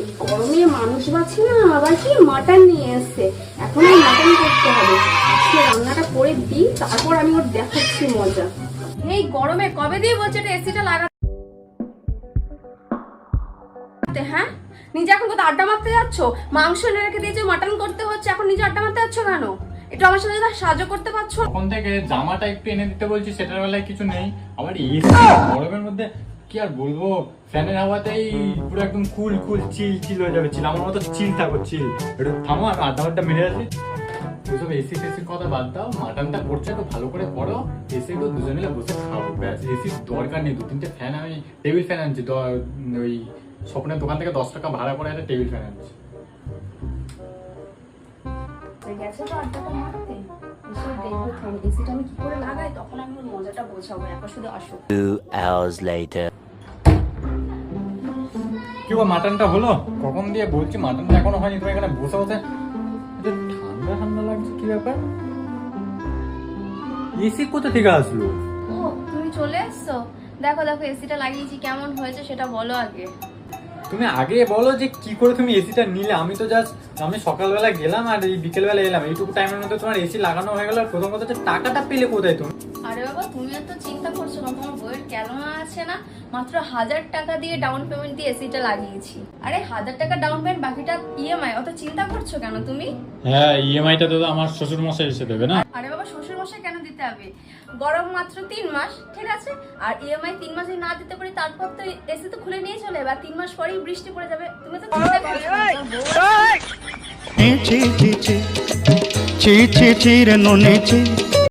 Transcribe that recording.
এই গরমে মানুষ বাঁচি না, আবার কি মাটন নিয়ে এসছে। এখন মাটন করতে হবে। আজকে রান্নাটা করে দিই, তারপর আমি ওর দেখাচ্ছি মজা। এই গরমে কবে দিয়ে বলছে এটা এসিটা লাগাতে? হ্যাঁ, নিজে এখন কোথাও আড্ডা মারতে যাচ্ছ? মাংস এনে রেখে দিয়েছো, মাটন করতে হচ্ছে, এখন নিজে আড্ডা মারতে যাচ্ছ কেন? একটু আমার সাথে সাহায্য করতে পারছো? তখন থেকে জামাটা একটু এনে দিতে বলছি, সেটার বেলায় কিছু নেই। আবার এসি গরমের মধ্যে কি আর বলবো, ফ্যানের হাওয়াতেই পুরো একদম কুল কুল চিল চিল হয়ে যাবে। চিল আমার মতো চিল থাকো, চিল। একটু থামো, আমি আড্ডা মেরে আসি। ওইসব এসি টেসির কথা বাদ দাও, মাটনটা করছে একটু ভালো করে করো। এসি তো দুজন মিলে বসে খাবো, ব্যাস। এসির দরকার নেই। 2-3টে ফ্যান, আমি টেবিল ফ্যান আনছি। ওই স্বপ্নের দোকান থেকে 10 টাকা ভাড়া করে একটা টেবিল ফ্যান আনছি। গেছে তো আড্ডাটা মারতে, এসে দেখবে এসিটা আমি কি করে লাগাই, তখন আমি ওর মজাটা বোঝাবো। একবার শুধু আসো। 2 hours later. কি গো, মাটনটা হলো? কখন দিয়ে বলছি, মাটনটা এখনো হয়নি। তুমি এখানে বসে বসে ঠান্ডা ঠান্ডা লাগছে, কি ব্যাপার? এসি কোথা থেকে আসলো? ও, তুমি চলে এসছো? দেখো দেখো এসিটা লাগিয়েছি, কেমন হয়েছে সেটা বলো আগে। তুমি আগে বলো যে কি করে তুমি এসিটা নিলে। আমি তো জাস্ট আমি সকালবেলা গেলাম আর এই বিকেলবেলা এলাম, এইটুকু টাইমের মধ্যে তোমার এসি লাগানো হয়ে গেল। আর প্রথম কথা হচ্ছে, টাকাটা পেলে কোথায় তুমি? আরে বাবা, তুমিও তো চিন্তা করছো না? তোমার বইয়ের ক্যালমা আছে না, মাত্র 1000 টাকা দিয়ে ডাউন পেমেন্ট দিয়ে এসিটা লাগিয়েছি। আরে 1000 টাকা ডাউন পেমেন্ট, বাকিটা ইএমআই। অত চিন্তা করছো কেন তুমি? হ্যাঁ, ইএমআইটা তো আমার শ্বশুর মশাই এসে দেবে না? আরে বাবা, শ্বশুর মশাই কেন দিতে হবে? গরম মাত্র 3 মাস, ঠিক আছে? আর ইএমআই 3 মাসে না দিতে পারি, তারপর তো এসি তো খুলে নিয়ে চলে যাবে। আর 3 মাস পরেই বৃষ্টি পড়ে যাবে। তুমি তো চিন্তা করছো না? ছি ছি ছি ছি ছি ছি ছি রে নুনে ছি।